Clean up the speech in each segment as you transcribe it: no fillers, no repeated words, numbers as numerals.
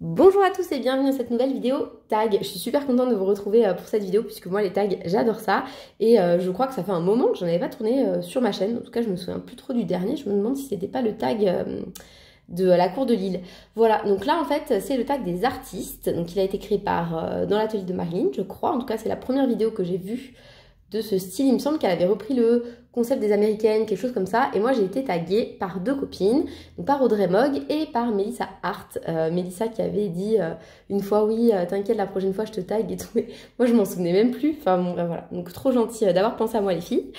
Bonjour à tous et bienvenue dans cette nouvelle vidéo tag. Je suis super contente de vous retrouver pour cette vidéo puisque moi les tags j'adore ça et je crois que ça fait un moment que j'en avais pas tourné sur ma chaîne. En tout cas je me souviens plus trop du dernier, je me demande si c'était pas le tag de la cour de Lille. Voilà, donc là en fait c'est le tag des artistes, donc il a été créé par dans l'atelier de Marilyn je crois, en tout cas c'est la première vidéo que j'ai vue de ce style. Il me semble qu'elle avait repris le concept des américaines, quelque chose comme ça. Et moi, j'ai été taguée par deux copines, donc par Audrey Mogg et par Mélissa Hart. Mélissa qui avait dit une fois, oui, t'inquiète, la prochaine fois, je te tag et tout. Mais moi, je m'en souvenais même plus. Enfin, bon, voilà. Donc, trop gentil d'avoir pensé à moi, les filles.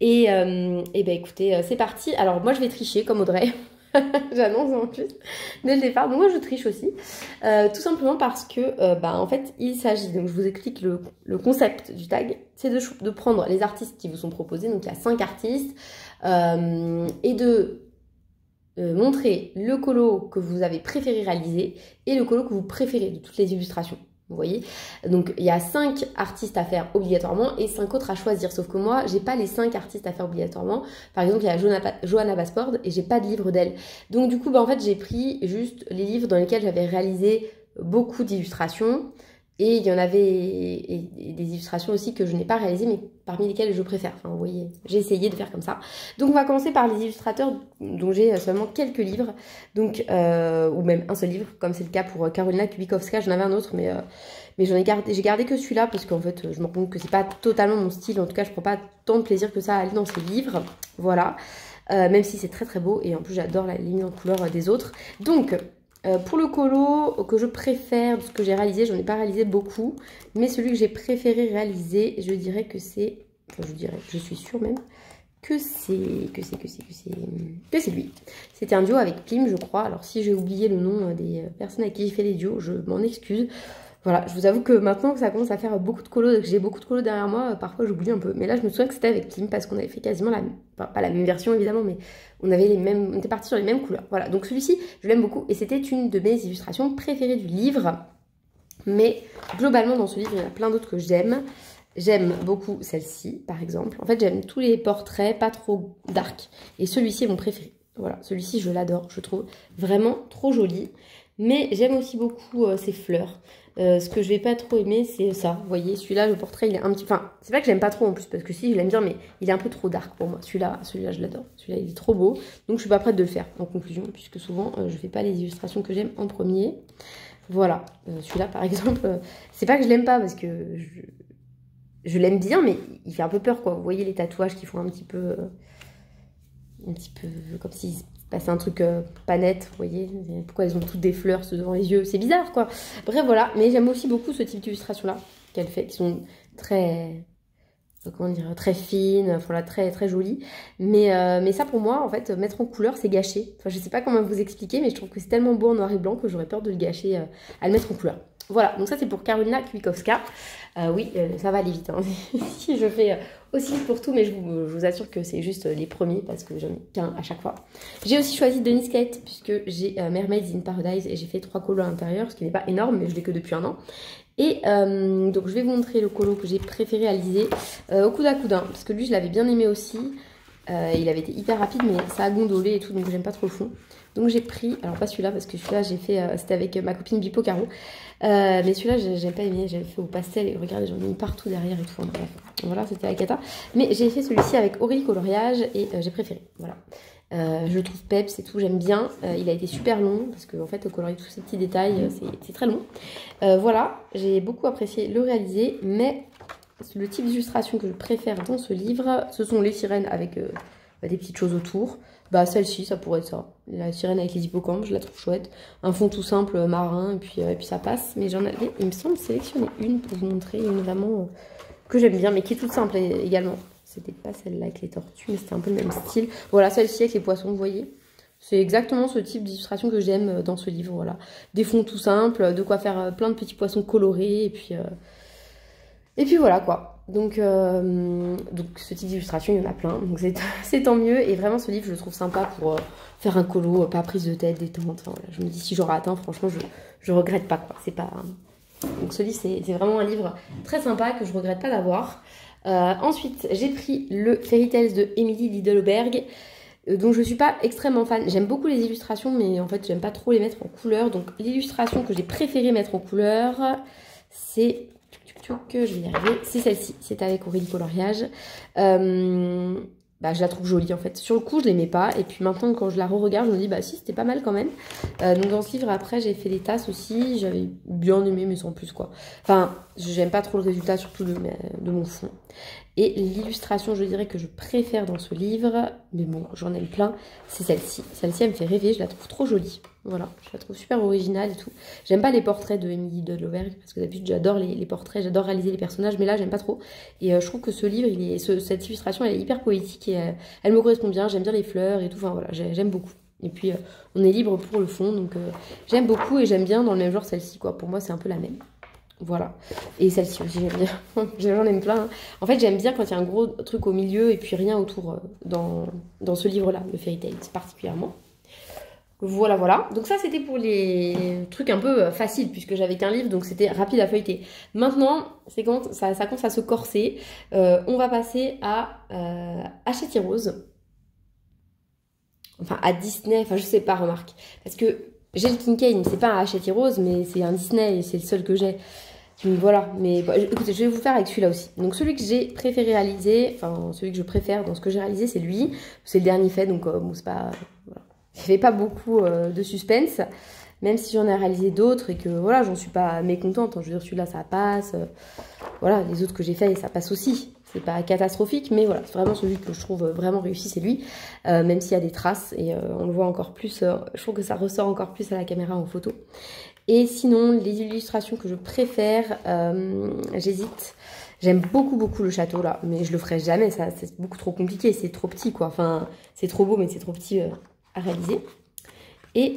Et ben, écoutez, c'est parti. Alors, moi, je vais tricher comme Audrey. J'annonce en plus dès le départ. Donc moi je triche aussi, tout simplement parce que en fait il s'agit, donc je vous explique le concept du tag, c'est de prendre les artistes qui vous sont proposés, donc il y a 5 artistes, et de montrer le colo que vous avez préféré réaliser et le colo que vous préférez de toutes les illustrations. Vous voyez, donc il y a 5 artistes à faire obligatoirement et 5 autres à choisir. Sauf que moi, j'ai pas les 5 artistes à faire obligatoirement. Par exemple, il y a Johanna Baspord et j'ai pas de livre d'elle. Donc du coup, en fait, j'ai pris juste les livres dans lesquels j'avais réalisé beaucoup d'illustrations. Et il y en avait des illustrations aussi que je n'ai pas réalisées, mais parmi lesquelles je préfère. Enfin, vous voyez, j'ai essayé de faire comme ça. Donc, on va commencer par les illustrateurs dont j'ai seulement quelques livres. Donc, ou même un seul livre, comme c'est le cas pour Karolina Kubikowska. J'en avais un autre, mais j'ai gardé que celui-là, parce qu'en fait, je me rends compte que c'est pas totalement mon style. En tout cas, je prends pas tant de plaisir que ça à aller dans ces livres. Voilà. Même si c'est très très beau. Et en plus, j'adore la ligne en couleur des autres. Donc... pour le colo que je préfère, de ce que j'ai réalisé, j'en ai pas réalisé beaucoup, mais celui que j'ai préféré réaliser, je dirais que c'est, je suis sûre même, que c'est lui. C'était un duo avec Plim, je crois. Alors si j'ai oublié le nom des personnes avec qui j'ai fait les duos, je m'en excuse. Voilà, je vous avoue que maintenant que ça commence à faire beaucoup de colos, que j'ai beaucoup de colos derrière moi, parfois j'oublie un peu. Mais là, je me souviens que c'était avec Plim parce qu'on avait fait quasiment pas la même version évidemment, mais on était partis sur les mêmes couleurs. Voilà, donc celui-ci, je l'aime beaucoup et c'était une de mes illustrations préférées du livre. Mais globalement, dans ce livre, il y en a plein d'autres que j'aime. J'aime beaucoup celle-ci, par exemple. En fait, j'aime tous les portraits pas trop dark. Et celui-ci est mon préféré. Voilà, celui-ci, je l'adore. Je trouve vraiment trop joli. Mais j'aime aussi beaucoup ces fleurs. Ce que je vais pas trop aimer, c'est ça. Vous voyez, celui-là, le portrait, il est un petit... Enfin, c'est pas que j'aime pas trop en plus, parce que si, je l'aime bien, mais il est un peu trop dark pour moi. Celui-là, je l'adore. Celui-là, il est trop beau. Donc, je suis pas prête de le faire, en conclusion, puisque souvent, je fais pas les illustrations que j'aime en premier. Voilà. Celui-là, par exemple, c'est pas que je l'aime pas, parce que je l'aime bien, mais il fait un peu peur, quoi. Vous voyez les tatouages qui font un petit peu comme s'il se passait un truc pas net, vous voyez. Pourquoi elles ont toutes des fleurs devant les yeux, c'est bizarre, quoi. Bref, voilà. Mais j'aime aussi beaucoup ce type d'illustration-là qu'elle fait, qui sont très... comment dire, très fines, voilà, très, très jolies. Mais ça, pour moi, en fait, mettre en couleur, c'est gâcher. Enfin, je sais pas comment vous expliquer, mais je trouve que c'est tellement beau en noir et blanc que j'aurais peur de le gâcher à le mettre en couleur. Voilà, donc ça, c'est pour Karolina Kubikowska. Oui, ça va aller vite. Hein. Si je fais aussi vite pour tout, mais je vous assure que c'est juste les premiers parce que j'en ai qu'un à chaque fois. J'ai aussi choisi Denise Kate puisque j'ai Mermaids in Paradise et j'ai fait 3 colos à l'intérieur, ce qui n'est pas énorme, mais je l'ai que depuis un an. Et donc je vais vous montrer le colo que j'ai préféré réaliser au coude à coude, hein, parce que lui je l'avais bien aimé aussi. Il avait été hyper rapide, mais ça a gondolé et tout, donc j'aime pas trop le fond. Donc j'ai pris, alors pas celui-là, parce que celui-là j'ai fait, c'était avec ma copine Bipo Caro. Mais celui-là j'ai pas aimé, j'avais fait au pastel et regardez, j'en ai mis partout derrière et tout. Hein, bref. Voilà, c'était avec Kata. Mais j'ai fait celui-ci avec Aurélie Coloriage et j'ai préféré, voilà. Je le trouve peps et tout, j'aime bien. Il a été super long parce qu'en fait, colorier tous ces petits détails, c'est très long. Voilà, j'ai beaucoup apprécié le réaliser, mais le type d'illustration que je préfère dans ce livre, ce sont les sirènes avec des petites choses autour. Bah celle-ci, ça pourrait être ça. La sirène avec les hippocampes, je la trouve chouette. Un fond tout simple, marin, et puis ça passe. Mais j'en avais, il me semble, sélectionner une pour vous montrer, une vraiment que j'aime bien, mais qui est toute simple également. C'était pas celle-là avec les tortues, mais c'était un peu le même style. Voilà, celle-ci avec les poissons, vous voyez. C'est exactement ce type d'illustration que j'aime dans ce livre, voilà. Des fonds tout simples, de quoi faire plein de petits poissons colorés, et puis voilà quoi. Donc ce type d'illustration, il y en a plein, donc c'est tant mieux. Et vraiment ce livre, je le trouve sympa pour faire un colo, pas prise de tête, détente. Enfin, voilà. Je me dis si j'aurais atteint, franchement, je regrette pas quoi. C'est pas... Donc ce livre, c'est vraiment un livre très sympa que je regrette pas d'avoir. Ensuite, j'ai pris le Fairy Tales de Emily Lidlberg. dont je suis pas extrêmement fan. J'aime beaucoup les illustrations, mais en fait, j'aime pas trop les mettre en couleur. Donc, l'illustration que j'ai préféré mettre en couleur, c'est... Je vais y arriver. C'est celle-ci. C'est avec Aurélie Coloriage. Bah, je la trouve jolie en fait. Sur le coup, je l'aimais pas. Et puis maintenant, quand je la re-regarde, je me dis, bah si, c'était pas mal quand même. Donc dans ce livre, après, j'ai fait les tasses aussi. J'avais bien aimé, mais sans plus quoi. Enfin, j'aime pas trop le résultat, surtout de mon fond. Et l'illustration, je dirais que je préfère dans ce livre, mais bon, j'en aime plein, c'est celle-ci. Celle-ci, elle me fait rêver, je la trouve trop jolie. Voilà, je la trouve super originale et tout. J'aime pas les portraits de Émilie de Lovergue, parce que d'habitude, j'adore les portraits, j'adore réaliser les personnages, mais là, j'aime pas trop. Et je trouve que ce livre, cette illustration, elle est hyper poétique et elle me correspond bien. J'aime bien les fleurs et tout, enfin voilà, j'aime beaucoup. Et puis, on est libre pour le fond, donc j'aime beaucoup et j'aime bien dans le même genre celle-ci, quoi. Pour moi, c'est un peu la même. Voilà. Et celle-ci aussi, j'aime bien. J'en aime plein. Hein. En fait, j'aime bien quand il y a un gros truc au milieu et puis rien autour dans ce livre-là, le Fairy Tail, particulièrement. Voilà, voilà. Donc ça, c'était pour les trucs un peu faciles, puisque j'avais qu'un livre, donc c'était rapide à feuilleter. Maintenant, c'est quand ça commence à se corser. On va passer à Hachette Rose. Enfin, à Disney. Enfin, je sais pas, remarque. Parce que j'ai le Kincaid, c'est pas un Hachette Rose, mais c'est un Disney et c'est le seul que j'ai. Voilà, mais bon, écoutez, je vais vous faire avec celui-là aussi. Donc celui que j'ai préféré réaliser, enfin celui que je préfère dans ce que j'ai réalisé, c'est lui. C'est le dernier fait, donc bon, c'est pas... Voilà. Il fait pas beaucoup de suspense, même si j'en ai réalisé d'autres et que voilà, j'en suis pas mécontente. Je veux dire, celui-là, ça passe. Voilà, les autres que j'ai fait, ça passe aussi. C'est pas catastrophique, mais voilà, c'est vraiment celui que je trouve vraiment réussi, c'est lui. Même s'il y a des traces et on le voit encore plus, je trouve que ça ressort encore plus à la caméra en photo. Et sinon, les illustrations que je préfère, j'hésite. J'aime beaucoup, beaucoup le château, là. Mais je le ferai jamais, ça, c'est beaucoup trop compliqué. C'est trop petit, quoi. Enfin, c'est trop beau, mais c'est trop petit à réaliser. Et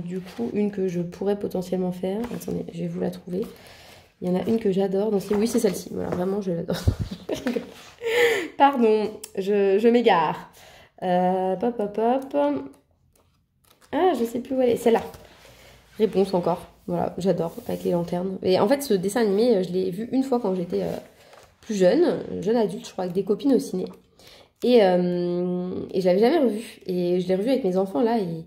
du coup, une que je pourrais potentiellement faire. Attendez, je vais vous la trouver. Il y en a une que j'adore. Oui, c'est celle-ci. Voilà, vraiment, je l'adore. Pardon, je m'égare. Hop, hop, hop. Ah, je sais plus où elle est. Celle-là. Réponse encore, voilà, j'adore, avec les lanternes. Et en fait, ce dessin animé, je l'ai vu une fois quand j'étais plus jeune adulte, je crois, avec des copines au ciné. Et je l'avais jamais revu. Et je l'ai revu avec mes enfants, là, et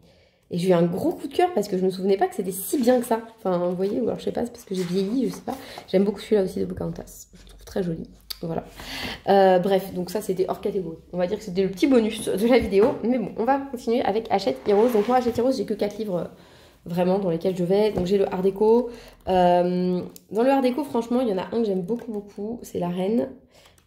j'ai eu un gros coup de cœur parce que je me souvenais pas que c'était si bien que ça. Enfin, vous voyez, ou alors je sais pas, c'est parce que j'ai vieilli, je sais pas. J'aime beaucoup celui-là aussi de Pocahontas, je le trouve très joli. Voilà. Bref, donc ça, c'était hors catégorie. On va dire que c'était le petit bonus de la vidéo. Mais bon, on va continuer avec Hachette Heroes. Donc moi, Hachette Heroes, j'ai que 4 livres... vraiment dans lesquels je vais. Donc j'ai le Art déco. Dans le Art déco, franchement, il y en a un que j'aime beaucoup, beaucoup. C'est la reine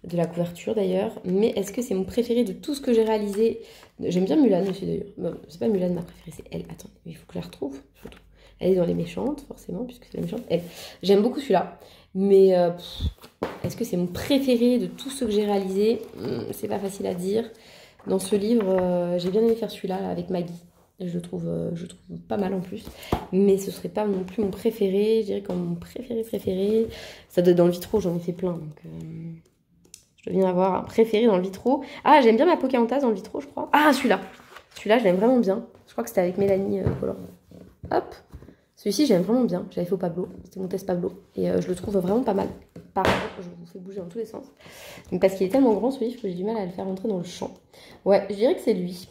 de la couverture d'ailleurs. Mais est-ce que c'est mon préféré de tout ce que j'ai réalisé? J'aime bien Mulan aussi d'ailleurs. Bon, c'est pas Mulan ma préférée, c'est elle. Attends, il faut que je la retrouve surtout. Elle est dans les méchantes, forcément, puisque c'est la méchante. Elle. J'aime beaucoup celui-là. Mais est-ce que c'est mon préféré de tout ce que j'ai réalisé? C'est pas facile à dire. Dans ce livre, j'ai bien aimé faire celui-là là, avec Maggie. Je le trouve pas mal en plus. Mais ce serait pas non plus mon préféré. Je dirais que mon préféré, ça doit être dans le vitro, j'en ai fait plein. Donc je dois bien avoir un préféré dans le vitro. Ah, j'aime bien ma Pocahontas dans le vitro, je crois. Ah, celui-là. Celui-là, je l'aime vraiment bien. Je crois que c'était avec Mélanie Color. Hop. Celui-ci, j'aime vraiment bien. J'avais fait au Pablo. C'était mon test Pablo. Et je le trouve vraiment pas mal. Par contre, je vous fais bouger dans tous les sens. Donc, parce qu'il est tellement grand ce livre que j'ai du mal à le faire rentrer dans le champ. Ouais, je dirais que c'est lui.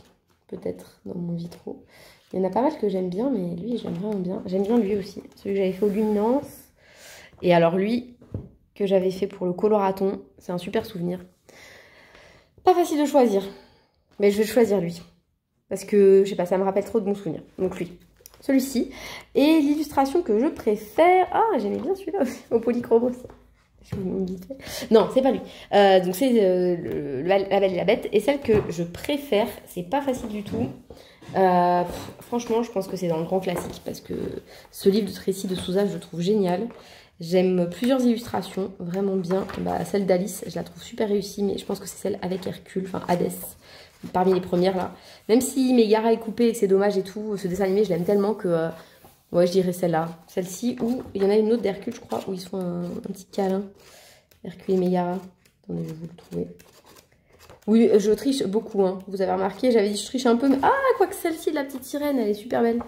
Peut-être dans mon vitro. Il y en a pas mal que j'aime bien, mais lui, j'aime vraiment bien. J'aime bien lui aussi. Celui que j'avais fait aux Luminances. Et alors lui, que j'avais fait pour le coloraton. C'est un super souvenir. Pas facile de choisir. Mais je vais choisir lui. Parce que, je sais pas, ça me rappelle trop de bons souvenirs. Donc lui. Celui-ci. Et l'illustration que je préfère... Ah, j'aimais bien celui-là aussi, au polychromos. Je vous montre vite fait. Non, c'est pas lui. Donc c'est La Belle et la Bête. Et celle que je préfère, c'est pas facile du tout. Franchement, je pense que c'est dans le grand classique. Parce que ce livre de Tracy de Souza, je le trouve génial. J'aime plusieurs illustrations, vraiment bien. Bah, celle d'Alice, je la trouve super réussie. Mais je pense que c'est celle avec Hercule, enfin Hadès. Parmi les premières là. Même si Mégara est coupée et que c'est dommage et tout, ce dessin animé je l'aime tellement que ouais, je dirais celle-là. Celle-ci, ou il y en a une autre d'Hercule je crois, où ils se font un petit câlin. Hercule et Mégara. Attendez, je vais vous le trouver. Oui, je triche beaucoup, hein. Vous avez remarqué, j'avais dit je triche un peu, mais ah, quoi que celle-ci de la petite sirène, elle est super belle.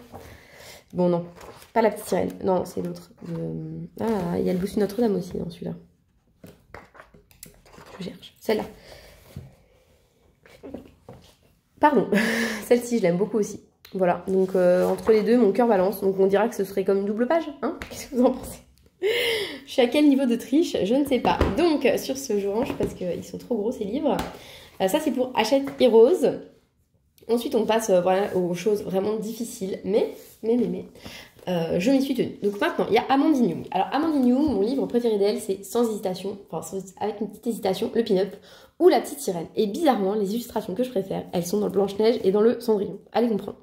Bon, non, pas la petite sirène, non, c'est l'autre. Ah, il y a le bossu Notre-Dame aussi dans celui-là. Je cherche, celle-là. Pardon, celle-ci, je l'aime beaucoup aussi. Voilà, donc entre les deux, mon cœur balance. Donc on dira que ce serait comme une double page, hein? Qu'est-ce que vous en pensez? Je suis à quel niveau de triche? Je ne sais pas. Donc sur ce, je range parce qu'ils sont trop gros ces livres. Ça c'est pour Hachette Heroes. Ensuite on passe voilà, aux choses vraiment difficiles. Mais, je m'y suis tenue. Donc maintenant, il y a Amandine Young. Alors Amandine Young, mon livre préféré d'elle, c'est sans hésitation, enfin avec une petite hésitation, Le Pin-Up ou La Petite Sirène. Et bizarrement, les illustrations que je préfère, elles sont dans le Blanche-Neige et dans le Cendrillon. Allez comprendre.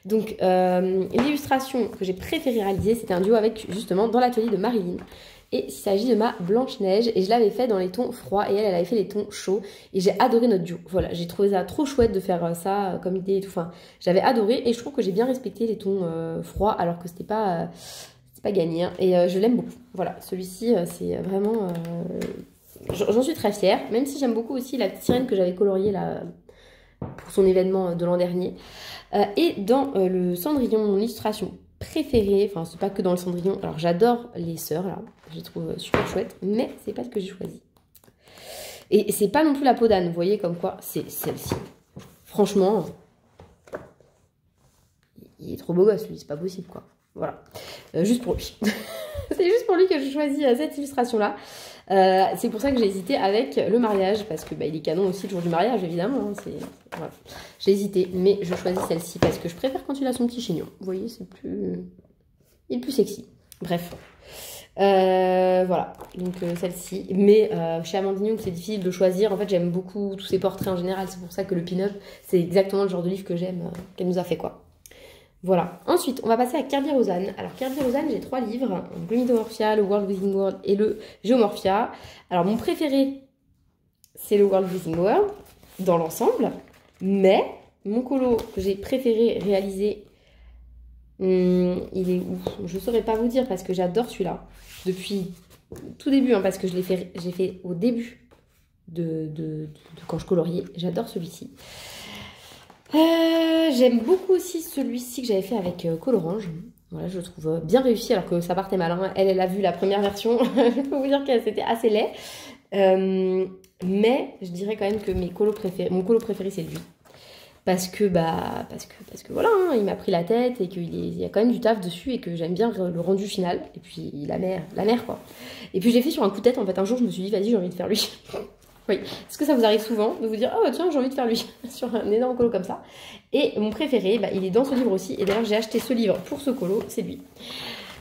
Donc l'illustration que j'ai préféré réaliser, c'était un duo avec justement dans l'atelier de Marilyn. Et il s'agit de ma Blanche-Neige et je l'avais fait dans les tons froids et elle avait fait les tons chauds et j'ai adoré notre duo. Voilà, j'ai trouvé ça trop chouette de faire ça comme idée et tout. Enfin, j'avais adoré et je trouve que j'ai bien respecté les tons froids alors que c'était pas gagné. Hein. Et je l'aime beaucoup. Voilà, celui-ci c'est vraiment... J'en suis très fière, même si j'aime beaucoup aussi la petite sirène que j'avais coloriée là, pour son événement de l'an dernier. Et dans le Cendrillon, mon illustration préférée, enfin c'est pas que dans le Cendrillon, alors j'adore les sœurs là, je les trouve super chouettes, mais c'est pas ce que j'ai choisi. Et c'est pas non plus la peau d'âne, vous voyez comme quoi, c'est celle-ci. Franchement, il est trop beau gosse lui, c'est pas possible quoi. Voilà, juste pour lui. C'est juste pour lui que j'ai choisi cette illustration-là. C'est pour ça que j'ai hésité avec le mariage, parce que il est canon aussi le jour du mariage, évidemment. Hein, voilà. J'ai hésité, mais je choisis celle-ci parce que je préfère quand il a son petit chignon. Vous voyez, il est plus sexy. Bref. Voilà, donc celle-ci. Mais chez Amandine Young, c'est difficile de choisir. En fait, j'aime beaucoup tous ses portraits en général. C'est pour ça que le pin-up, c'est exactement le genre de livre que j'aime, qu'elle nous a fait, quoi. Voilà. Ensuite, on va passer à Kirby Rosanne. Alors, Kirby Rosanne, j'ai 3 livres. Le Mythomorphia, le World Within World et le Géomorphia. Alors, mon préféré, c'est le World Within World, dans l'ensemble. Mais, mon colo que j'ai préféré réaliser, il est où? Je ne saurais pas vous dire parce que j'adore celui-là. Depuis tout début, hein, parce que j'ai fait au début de quand je coloriais. J'adore celui-ci. J'aime beaucoup aussi celui-ci que j'avais fait avec Colorange. Voilà, je le trouve bien réussi alors que ça partait mal. Hein. Elle a vu la première version. Je peux vous dire que c'était assez laid. Mais je dirais quand même que mon colo préféré, c'est lui. Parce que voilà, hein, il m'a pris la tête et qu'il y a quand même du taf dessus et que j'aime bien le rendu final. Et puis la mère quoi. Et puis j'ai fait sur un coup de tête en fait. Un jour, je me suis dit, vas-y, j'ai envie de faire lui. Oui. Est-ce que ça vous arrive souvent de vous dire, oh tiens, j'ai envie de faire lui sur un énorme colo comme ça? Et mon préféré, il est dans ce livre aussi. Et d'ailleurs, j'ai acheté ce livre pour ce colo, c'est lui.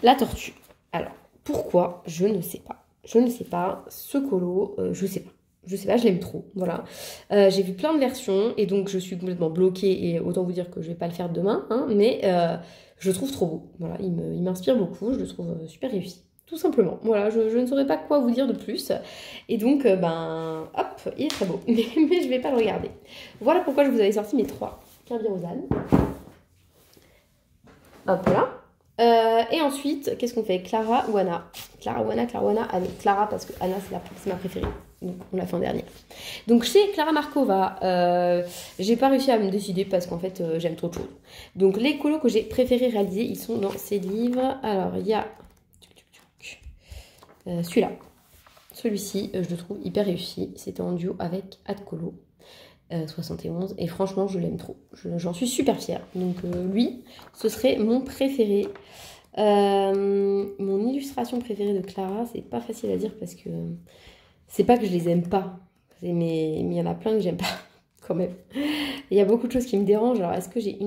La tortue. Alors, pourquoi? Je ne sais pas. Je ne sais pas. Ce colo, je sais pas. Je sais pas, je l'aime trop. Voilà. J'ai vu plein de versions et donc je suis complètement bloquée. Et autant vous dire que je vais pas le faire demain. Hein, mais je le trouve trop beau. Voilà, il m'inspire beaucoup. Je le trouve super réussi. Tout simplement. Voilà, je ne saurais pas quoi vous dire de plus. Et donc, hop, il est très beau. Mais je ne vais pas le regarder. Voilà pourquoi je vous avais sorti mes 3 Kirby Rosanne. Hop là. Et ensuite, qu'est-ce qu'on fait? Clara ou Anna? Clara ou Anna? Allez, Clara parce que Anna, c'est ma préférée. Donc, on l'a fait en dernier. Donc, chez Clara Markova, j'ai pas réussi à me décider parce qu'en fait, j'aime trop de choses. Donc, les colos que j'ai préféré réaliser, ils sont dans ces livres. Alors, il y a... celui-là. Celui-ci, je le trouve hyper réussi. C'était en duo avec Adcolo 71. Et franchement, je l'aime trop. J'en suis super fière. Donc lui, ce serait mon préféré. Mon illustration préférée de Clara, c'est pas facile à dire parce que c'est pas que je les aime pas. Mais il y en a plein que j'aime pas quand même. Il y a beaucoup de choses qui me dérangent. Alors, est-ce que j'ai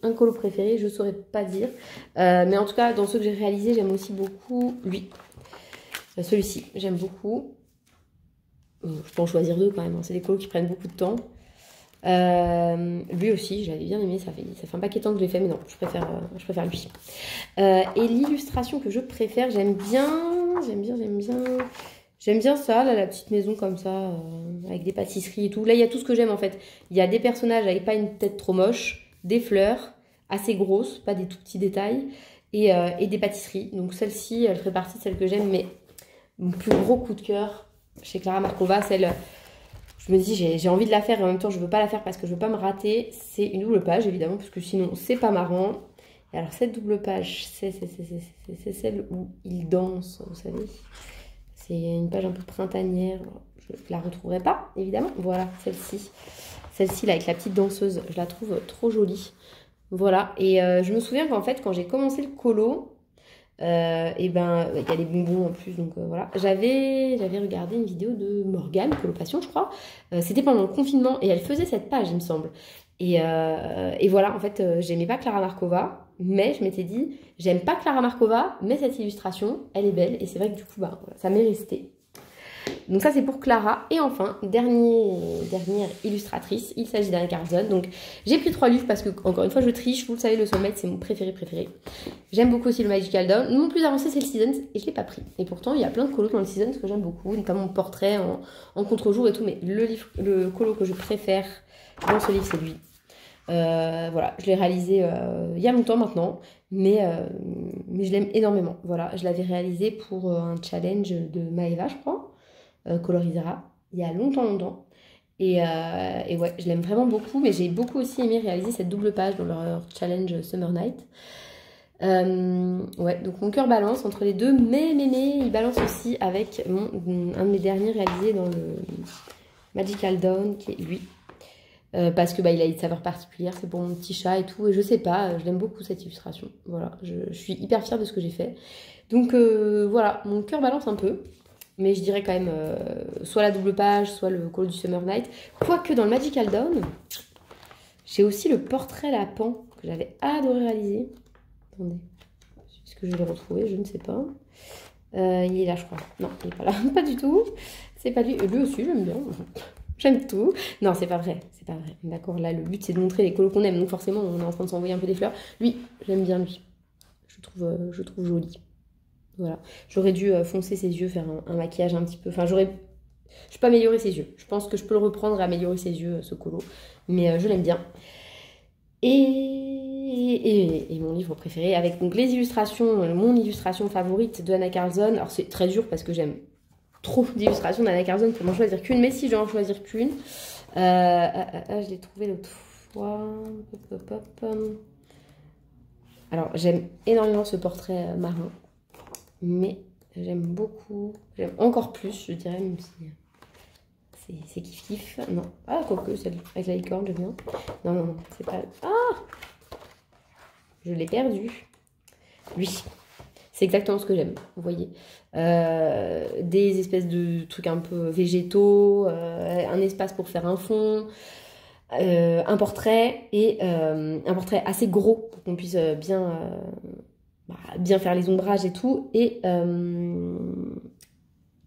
un colo préféré? Je saurais pas dire. Mais en tout cas, dans ceux que j'ai réalisés, j'aime aussi beaucoup lui. Celui-ci, j'aime beaucoup. Je peux en choisir 2 quand même. Hein. C'est des colos qui prennent beaucoup de temps. Lui aussi, j'avais bien aimé. Ça fait un paquet de temps que je l'ai fait, mais non, je préfère lui. Et l'illustration que je préfère, j'aime bien ça, là, la petite maison comme ça, avec des pâtisseries et tout. Là, il y a tout ce que j'aime en fait. Il y a des personnages avec pas une tête trop moche, des fleurs assez grosses, pas des tout petits détails, et des pâtisseries. Donc celle-ci, elle ferait partie de celles que j'aime, mais mon plus gros coup de cœur chez Clara Markova, celle, je me dis j'ai envie de la faire et en même temps je veux pas la faire parce que je veux pas me rater. C'est une double page évidemment parce que sinon c'est pas marrant. Et alors cette double page, c'est celle où il danse, vous savez. C'est une page un peu printanière. Je la retrouverai pas évidemment. Voilà celle-ci. Celle-ci là avec la petite danseuse, je la trouve trop jolie. Voilà, et je me souviens qu'en fait quand j'ai commencé le colo, et ben il y a les bonbons en plus, donc voilà. J'avais regardé une vidéo de Morgane, Colocation je crois. C'était pendant le confinement et elle faisait cette page il me semble. Et voilà, en fait j'aimais pas Clara Markova, mais je m'étais dit j'aime pas Clara Markova, mais cette illustration elle est belle et c'est vrai que du coup bah, voilà, ça m'est resté. Donc ça c'est pour Clara. Et enfin, dernière illustratrice, il s'agit d'Anna Carlson. Donc j'ai pris 3 livres parce que, encore une fois, je triche. Vous le savez, le Soulmate c'est mon préféré. J'aime beaucoup aussi le Magical Dawn. Mon plus avancé c'est le Seasons et je l'ai pas pris. Et pourtant il y a plein de colos dans le Seasons que j'aime beaucoup, notamment mon portrait en contre-jour et tout. Mais le colo que je préfère dans ce livre c'est lui. Voilà, je l'ai réalisé il y a longtemps maintenant, mais je l'aime énormément. Voilà, je l'avais réalisé pour un challenge de Maeva, je crois. Colorisera il y a longtemps et ouais je l'aime vraiment beaucoup, mais j'ai beaucoup aussi aimé réaliser cette double page dans leur challenge Summer Night. Ouais, donc mon cœur balance entre les deux, mais il balance aussi avec un de mes derniers réalisés dans le Magical Dawn qui est lui, parce que bah, il a une saveur particulière, c'est pour mon petit chat et tout, et je sais pas, je l'aime beaucoup cette illustration. Voilà, je suis hyper fière de ce que j'ai fait, donc voilà, mon cœur balance un peu. Mais je dirais quand même soit la double page, soit le colo du Summer Night. Quoique dans le Magical Dawn, j'ai aussi le portrait lapin que j'avais adoré réaliser. Attendez, est-ce que je vais le retrouver? Je ne sais pas. Il est là, je crois. Non, il n'est pas là. Pas du tout. C'est pas lui. Lui aussi, j'aime bien. J'aime tout. Non, c'est pas vrai. C'est pas vrai. D'accord, là, le but, c'est de montrer les colos qu'on aime. Donc forcément, on est en train de s'envoyer un peu des fleurs. Lui, j'aime bien lui. Je trouve joli. Voilà, j'aurais dû foncer ses yeux, faire un maquillage un petit peu. Enfin, je peux améliorer ses yeux. Je pense que je peux le reprendre et améliorer ses yeux, ce colo. Mais je l'aime bien. Et mon livre préféré, avec donc les illustrations, mon illustration favorite de Anna Carlson. Alors, c'est très dur parce que j'aime trop d'illustrations d'Anna Carlson pour n'en choisir qu'une. Mais si je dois en choisir qu'une, je l'ai trouvé l'autre fois. Alors, j'aime énormément ce portrait marron. Mais j'aime beaucoup, j'aime encore plus, je dirais, même si c'est kiff. Non, ah, quoique, celle avec la licorne, j'aime bien. Non, c'est pas... Ah, je l'ai perdu. Lui, c'est exactement ce que j'aime, vous voyez. Des espèces de trucs un peu végétaux, un espace pour faire un fond, un portrait, et un portrait assez gros pour qu'on puisse bien faire les ombrages et tout, et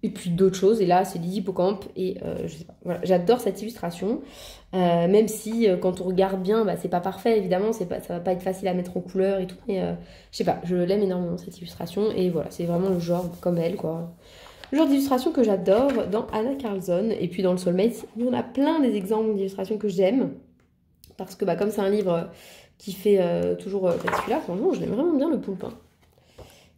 puis d'autres choses. Et là c'est des hippocampes et je sais pas, voilà, j'adore cette illustration, même si quand on regarde bien bah, c'est pas parfait évidemment, ça va pas être facile à mettre en couleur et tout, mais je sais pas, je l'aime énormément cette illustration, et voilà, c'est vraiment le genre comme elle quoi, le genre d'illustration que j'adore dans Anna Carlson. Et puis dans le Soulmate il y en a plein des exemples d'illustrations que j'aime, parce que bah, comme c'est un livre qui fait toujours celui-là, franchement, je l'aime vraiment bien, le poulpe.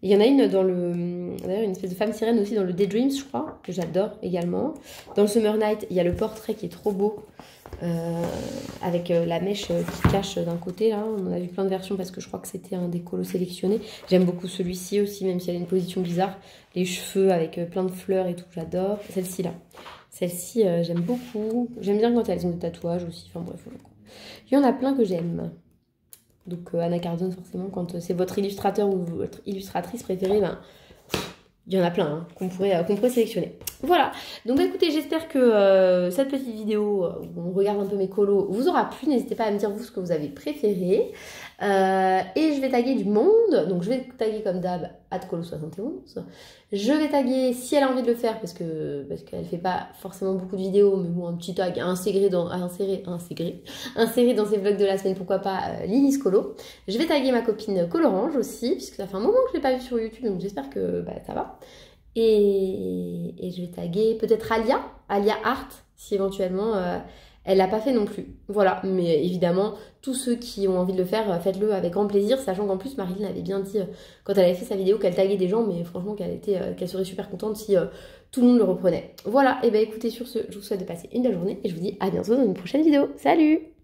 Il y en a une dans le... D'ailleurs, une espèce de femme sirène aussi dans le Daydreams, je crois, que j'adore également. Dans le Summer Night, il y a le portrait qui est trop beau, avec la mèche qui cache d'un côté, là. On en a vu plein de versions parce que je crois que c'était un des colos sélectionnés. J'aime beaucoup celui-ci aussi, même si elle a une position bizarre. Les cheveux avec plein de fleurs et tout, j'adore. Celle-ci, là. Celle-ci, j'aime beaucoup. J'aime bien quand elles ont des tatouages aussi. Enfin bref, voilà. Il y en a plein que j'aime. Donc Anna Carlson, forcément, quand c'est votre illustrateur ou votre illustratrice préférée, ben, il y en a plein hein, qu'on pourrait sélectionner. Voilà, donc écoutez, j'espère que cette petite vidéo où on regarde un peu mes colos vous aura plu. N'hésitez pas à me dire vous ce que vous avez préféré. Et je vais taguer du monde, donc je vais taguer comme d'hab @colo71. Je vais taguer si elle a envie de le faire, parce qu'elle fait pas forcément beaucoup de vidéos, mais bon, un petit tag inséré dans ses vlogs de la semaine, pourquoi pas Lilis Colo. Je vais taguer ma copine Colorange aussi, puisque ça fait un moment que je l'ai pas vue sur YouTube, donc j'espère que bah, ça va. Et je vais taguer peut-être Alia Art, si éventuellement elle l'a pas fait non plus. Voilà, mais évidemment, tous ceux qui ont envie de le faire, faites-le avec grand plaisir, sachant qu'en plus, Marilyn avait bien dit, quand elle avait fait sa vidéo, qu'elle taguait des gens, mais franchement, qu'elle serait super contente si tout le monde le reprenait. Voilà, et bien écoutez, sur ce, je vous souhaite de passer une belle journée, et je vous dis à bientôt dans une prochaine vidéo. Salut!